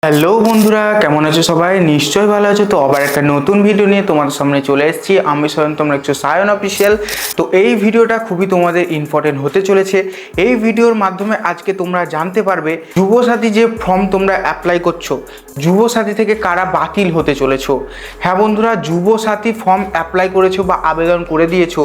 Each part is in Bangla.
হ্যালো বন্ধুরা, কেমন আছো সবাই? নিশ্চয়ই ভালো আছো। তো আবার একটা নতুন ভিডিও নিয়ে তোমাদের সামনে চলে এসেছি। আমি স্বয়ং, তোমরা একটু সায়ন অফিসিয়াল। তো এই ভিডিওটা খুবই তোমাদের ইম্পর্টেন্ট হতে চলেছে। এই ভিডিওর মাধ্যমে আজকে তোমরা জানতে পারবে যুবসাথী যে ফর্ম তোমরা অ্যাপ্লাই করছো, যুবসাথী থেকে কারা বাতিল হতে চলেছো। হ্যাঁ বন্ধুরা, যুবসাথী ফর্ম অ্যাপ্লাই করেছো বা আবেদন করে দিয়েছো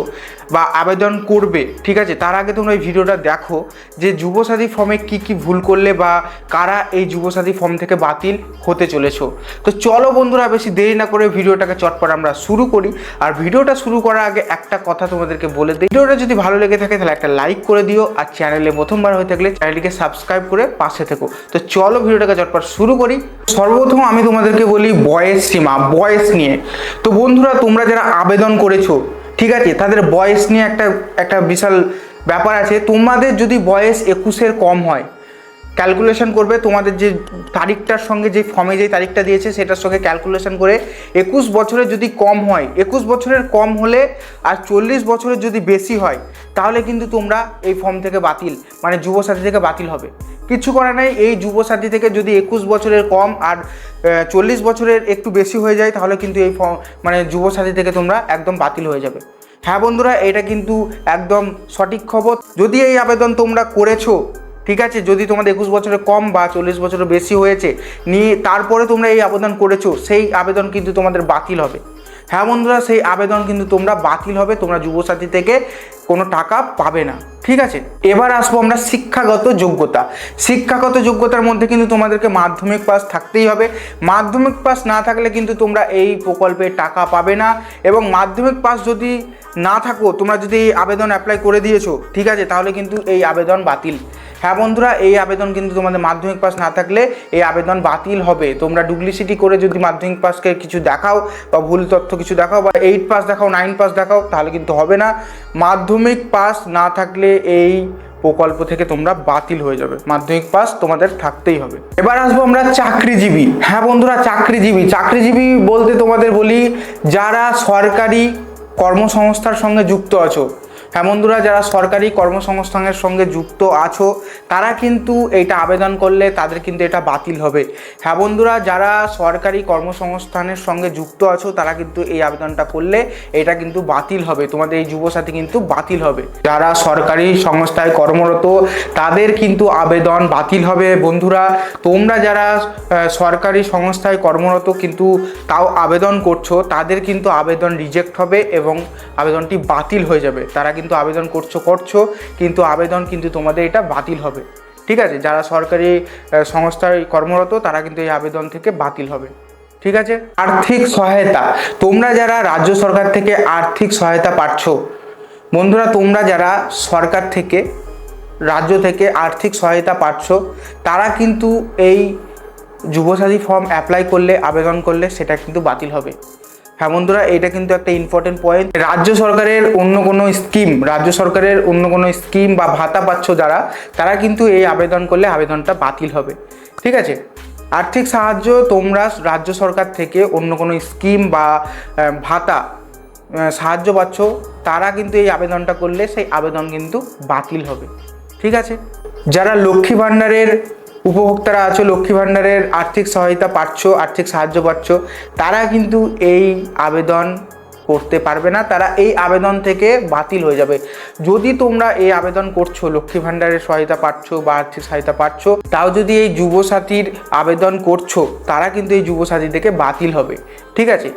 বা আবেদন করবে, ঠিক আছে? তার আগে তোমরা এই ভিডিওটা দেখো যে যুবসাথী ফর্মে কি কি ভুল করলে বা কারা এই যুবসাথী ফর্ম থেকে বাতিল হতে চলেছো। তো চলো বন্ধুরা, বেশি দেরি না করে ভিডিওটাকে চটপট আমরা শুরু করি। আর ভিডিওটা শুরু করার আগে একটা কথা তোমাদেরকে বলে দিই, ভিডিওটা যদি ভালো লেগে থাকে তাহলে একটা লাইক করে দিও, আর চ্যানেলে প্রথমবার হয়ে থাকলে চ্যানেলটিকে সাবস্ক্রাইব করে পাশে থেকো। তো চলো ভিডিওটাকে চটপট শুরু করি। সর্বপ্রথম আমি তোমাদেরকে বলি বয়স সীমা, বয়স নিয়ে। তো বন্ধুরা, তোমরা যারা আবেদন করেছো, ঠিক আছে, তাদের বয়স নিয়ে একটা বিশাল ব্যাপার আছে। তোমাদের যদি বয়স 21-এর কম হয়, ক্যালকুলেশন করবে তোমাদের যে তারিখটার সঙ্গে, যে ফর্মে যে তারিখটা দিয়েছে সেটার সঙ্গে ক্যালকুলেশন করে 21 বছরের যদি কম হয়, 21 বছরের কম হলে আর 40 বছরের যদি বেশি হয়, তাহলে কিন্তু তোমরা এই ফর্ম থেকে বাতিল, মানে যুবসাথী থেকে বাতিল হবে। কিছু করার নেই। এই যুবসাথী থেকে যদি 21 বছরের কম আর 40 বছরের একটু বেশি হয়ে যায়, তাহলে কিন্তু এই ফর্ম, মানে যুবসাথী থেকে তোমরা একদম বাতিল হয়ে যাবে। হ্যাঁ বন্ধুরা, এটা কিন্তু একদম সঠিক খবর। যদি এই আবেদন তোমরা করেছো, ঠিক আছে, যদি তোমাদের 21 বছরের কম বা 40 বছরের বেশি হয়েছে নিয়ে তারপরে তোমরা এই আবেদন করেছো, সেই আবেদন কিন্তু তোমাদের বাতিল হবে। হ্যাঁ বন্ধুরা, সেই আবেদন কিন্তু তোমরা বাতিল হবে, তোমরা যুবসাথী থেকে কোনো টাকা পাবে না, ঠিক আছে? এবার আসবো আমরা শিক্ষাগত যোগ্যতা। শিক্ষাগত যোগ্যতার মধ্যে কিন্তু তোমাদেরকে মাধ্যমিক পাস থাকতেই হবে। মাধ্যমিক পাস না থাকলে কিন্তু তোমরা এই প্রকল্পে টাকা পাবে না। এবং মাধ্যমিক পাস যদি না থাকো, তোমরা যদি এই আবেদন অ্যাপ্লাই করে দিয়েছো, ঠিক আছে, তাহলে কিন্তু এই আবেদন বাতিল। হ্যাঁ বন্ধুরা, এই আবেদন কিন্তু তোমাদের মাধ্যমিক পাস না থাকলে এই আবেদন বাতিল হবে। তোমরা ডুপ্লিসিটি করে যদি মাধ্যমিক পাসকে কিছু দেখাও বা ভুল তথ্য কিছু দেখাও বা 8 পাস দেখাও, 9 পাস দেখাও, তাহলে কিন্তু হবে না। মাধ্যমিক পাস না থাকলে এই প্রকল্প থেকে তোমরা বাতিল হয়ে যাবে। মাধ্যমিক পাস তোমাদের থাকতেই হবে। এবার আসবো আমরা চাকরিজীবী। হ্যাঁ বন্ধুরা, চাকরিজীবী বলতে তোমাদের বলি যারা সরকারি কর্মসংস্থার সঙ্গে যুক্ত আছো। হ্যাঁ বন্ধুরা, যারা সরকারি কর্মসংস্থানের সঙ্গে যুক্ত আছো, তারা কিন্তু এইটা আবেদন করলে তাদের কিন্তু এটা বাতিল হবে। হ্যাঁ বন্ধুরা, যারা সরকারি কর্মসংস্থানের সঙ্গে যুক্ত আছো, তারা কিন্তু এই আবেদনটা করলে এটা কিন্তু বাতিল হবে, তোমাদের এই যুবসাথী কিন্তু বাতিল হবে। যারা সরকারি সংস্থায় কর্মরত, তাদের কিন্তু আবেদন বাতিল হবে। বন্ধুরা, তোমরা যারা সরকারি সংস্থায় কর্মরত কিন্তু তাও আবেদন করছো, তাদের কিন্তু আবেদন রিজেক্ট হবে এবং আবেদনটি বাতিল হয়ে যাবে। তারা কিন্তু আবেদন করছো কিন্তু আবেদন কিন্তু তোমাদের এটা বাতিল হবে, ঠিক আছে? যারা সরকারি সংস্থায় কর্মরত, তারা কিন্তু এই আবেদন থেকে বাতিল হবে, ঠিক আছে? আর্থিক সহায়তা। তোমরা যারা রাজ্য সরকার থেকে আর্থিক সহায়তা পাচ্ছ, বন্ধুরা, তোমরা যারা সরকার থেকে, রাজ্য থেকে আর্থিক সহায়তা পাচ্ছ, তারা কিন্তু এই যুবসাথী ফর্ম অ্যাপ্লাই করলে, আবেদন করলে সেটা কিন্তু বাতিল হবে। হ্যাঁ বন্ধুরা, এটা কিন্তু একটা ইম্পর্টেন্ট পয়েন্ট। রাজ্য সরকারের অন্য কোনো স্কিম বা ভাতা পাচ্ছ যারা, তারা কিন্তু এই আবেদন করলে আবেদনটা বাতিল হবে, ঠিক আছে? আর্থিক সাহায্য তোমরা রাজ্য সরকার থেকে অন্য কোনো স্কিম বা ভাতা সাহায্য পাচ্ছ, তারা কিন্তু এই আবেদনটা করলে সেই আবেদন কিন্তু বাতিল হবে, ঠিক আছে? যারা লক্ষ্মী ভাণ্ডারের উপভোক্তারা আছো, লক্ষ্মী ভাণ্ডারের আর্থিক সহায়তা পাচ্ছ, আর্থিক সাহায্য পাচ্ছ, তারা কিন্তু এই আবেদন করতে পারবে না, তারা এই আবেদন থেকে বাতিল হয়ে যাবে। যদি তোমরা এই আবেদন করছো, লক্ষ্মী ভাণ্ডারের সহায়তা পাচ্ছ বা আর্থিক সহায়তা পাচ্ছ, তাও যদি এই যুবসাথীর আবেদন করছো, তারা কিন্তু এই যুবসাথী থেকে বাতিল হবে, ঠিক আছে?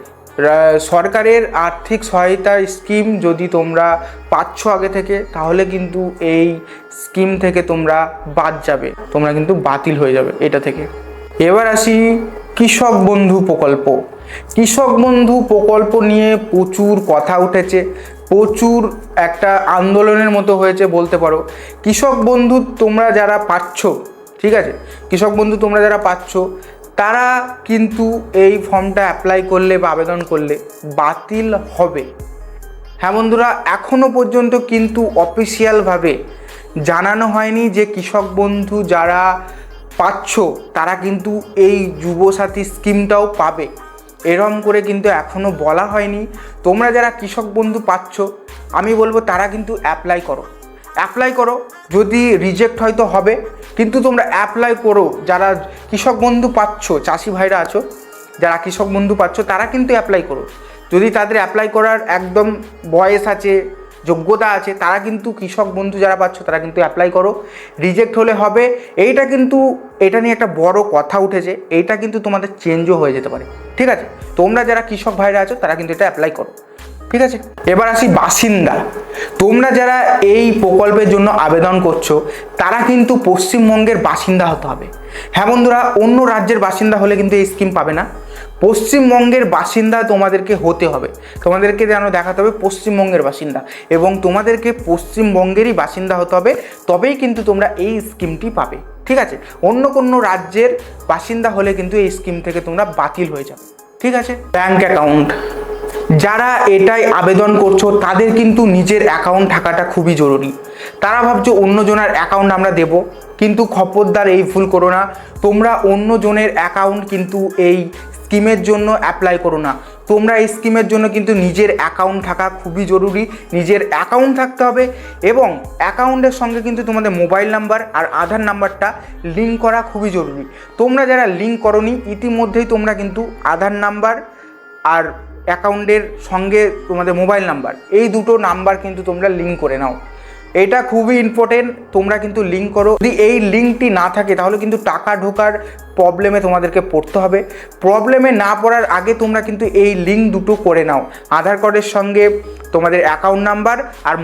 সরকারের আর্থিক সহায়তা স্কিম যদি তোমরা পাচ্ছ আগে থেকে, তাহলে কিন্তু এই স্কিম থেকে তোমরা বাদ যাবে, তোমরা কিন্তু বাতিল হয়ে যাবে এটা থেকে। এবার আসি কৃষক বন্ধু প্রকল্প। কৃষক বন্ধু প্রকল্প নিয়ে প্রচুর কথা উঠেছে, প্রচুর একটা আন্দোলনের মতো হয়েছে বলতে পারো। কৃষক বন্ধু তোমরা যারা পাচ্ছ, ঠিক আছে, কৃষক বন্ধু তোমরা যারা পাচ্ছ, তারা কিন্তু এই ফর্মটা অ্যাপ্লাই করলে বা আবেদন করলে বাতিল হবে। হ্যাঁ বন্ধুরা, এখনও পর্যন্ত কিন্তু অফিসিয়ালভাবে জানানো হয়নি যে কৃষক বন্ধু যারা পাচ্ছ তারা কিন্তু এই যুবসাথী স্কিমটাও পাবে, এরম করে কিন্তু এখনও বলা হয়নি। তোমরা যারা কৃষক বন্ধু পাচ্ছ, আমি বলবো তারা কিন্তু অ্যাপ্লাই করো, অ্যাপ্লাই করো, যদি রিজেক্ট হয়তো হবে, কিন্তু তোমরা অ্যাপ্লাই করো। যারা কৃষক বন্ধু পাচ্ছ, চাষি ভাইরা আছো যারা কৃষক বন্ধু পাচ্ছ, তারা কিন্তু অ্যাপ্লাই করো। যদি তাদের অ্যাপ্লাই করার একদম বয়স আছে, যোগ্যতা আছে, তারা কিন্তু কৃষক বন্ধু যারা পাচ্ছ তারা কিন্তু অ্যাপ্লাই করো। রিজেক্ট হলে হবে, এটা নিয়ে একটা বড় কথা উঠেছে, এইটা কিন্তু তোমাদের চেঞ্জও হয়ে যেতে পারে। ঠিক আছে, তোমরা যারা কৃষক ভাইরা আছো তারা কিন্তু এটা অ্যাপ্লাই করো। ঠিক আছে, এবার আসি বাসিন্দা। তোমরা যারা এই প্রকল্পের জন্য আবেদন করছো তারা কিন্তু পশ্চিমবঙ্গের বাসিন্দা হতে হবে। হ্যাঁ বন্ধুরা, অন্য রাজ্যের বাসিন্দা হলে কিন্তু এই স্কিম পাবে না। পশ্চিমবঙ্গের বাসিন্দা তোমাদেরকে হতে হবে, তোমাদেরকে যেন দেখাতে হবে পশ্চিমবঙ্গের বাসিন্দা, এবং তোমাদেরকে পশ্চিমবঙ্গেরই বাসিন্দা হতে হবে, তবেই কিন্তু তোমরা এই স্কিমটি পাবে। ঠিক আছে, অন্য কোনো রাজ্যের বাসিন্দা হলে কিন্তু এই স্কিম থেকে তোমরা বাতিল হয়ে যাবে। ঠিক আছে, ব্যাংক অ্যাকাউন্ট, যারা এটাই আবেদন করছো তাদের কিন্তু নিজের অ্যাকাউন্ট থাকাটা খুবই জরুরি। তারা ভাবছো অন্যজনের অ্যাকাউন্ট আমরা দেব, কিন্তু খবরদার এই ভুল করো না। তোমরা অন্যজনের অ্যাকাউন্ট কিন্তু এই স্কিমের জন্য অ্যাপ্লাই করো না। তোমরা এই স্কিমের জন্য কিন্তু নিজের অ্যাকাউন্ট থাকা খুবই জরুরি। নিজের অ্যাকাউন্ট থাকতে হবে, এবং অ্যাকাউন্টের সঙ্গে কিন্তু তোমাদের মোবাইল নাম্বার আর আধার নাম্বারটা লিঙ্ক করা খুবই জরুরি। তোমরা যারা লিঙ্ক করোনি, ইতিমধ্যেই তোমরা কিন্তু আধার নাম্বার আর অ্যাকাউন্টের সঙ্গে তোমাদের মোবাইল নাম্বার, এই দুটো নাম্বার কিন্তু তোমরা লিঙ্ক করে নাও। এটা খুবই ইম্পর্টেন্ট, তোমরা কিন্তু লিঙ্ক করো। যদি এই লিঙ্কটি না থাকে তাহলে কিন্তু টাকা ঢোকার প্রবলেমে তোমাদেরকে পড়তে হবে। প্রবলেমে না পড়ার আগে তোমরা কিন্তু এই লিঙ্ক দুটো করে নাও। আধার কার্ডের সঙ্গে তোমাদের অ্যাকাউন্ট নাম্বার আর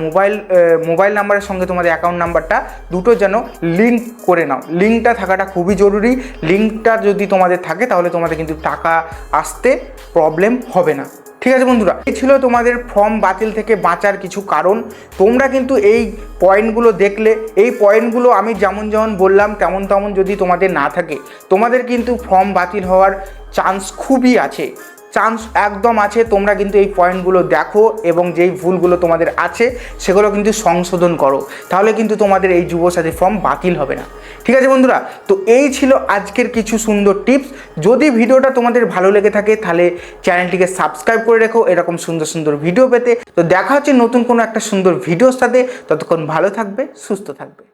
মোবাইল নাম্বারের সঙ্গে তোমাদের অ্যাকাউন্ট নাম্বারটা দুটো যেন লিঙ্ক করে নাও। লিঙ্কটা থাকাটা খুবই জরুরি। লিঙ্কটা যদি তোমাদের থাকে তাহলে তোমাদের কিন্তু টাকা আসতে প্রবলেম হবে না। ঠিক আছে বন্ধুরা, এই ছিল তোমাদের ফর্ম বাতিল থেকে বাঁচার কিছু কারণ। তোমরা কিন্তু এই পয়েন্টগুলো দেখলে, এই পয়েন্টগুলো আমি যেমন বললাম তেমন যদি তোমাদের না থাকে, তোমাদের কিন্তু ফর্ম বাতিল হওয়ার চান্স খুবই আছে, চান্স একদম আছে। তোমরা কিন্তু এই পয়েন্টগুলো দেখো এবং যেই ভুলগুলো তোমাদের আছে সেগুলো কিন্তু সংশোধন করো, তাহলে কিন্তু তোমাদের এই যুবসাথী ফর্ম বাতিল হবে না। ঠিক আছে বন্ধুরা, তো এই ছিল আজকের কিছু সুন্দর টিপস। যদি ভিডিওটা তোমাদের ভালো লেগে থাকে তাহলে চ্যানেলটিকে সাবস্ক্রাইব করে রেখো এরকম সুন্দর ভিডিও পেতে। তো দেখা হচ্ছে নতুন কোনো একটা সুন্দর ভিডিওর সাথে। ততক্ষণ ভালো থাকবে, সুস্থ থাকবে।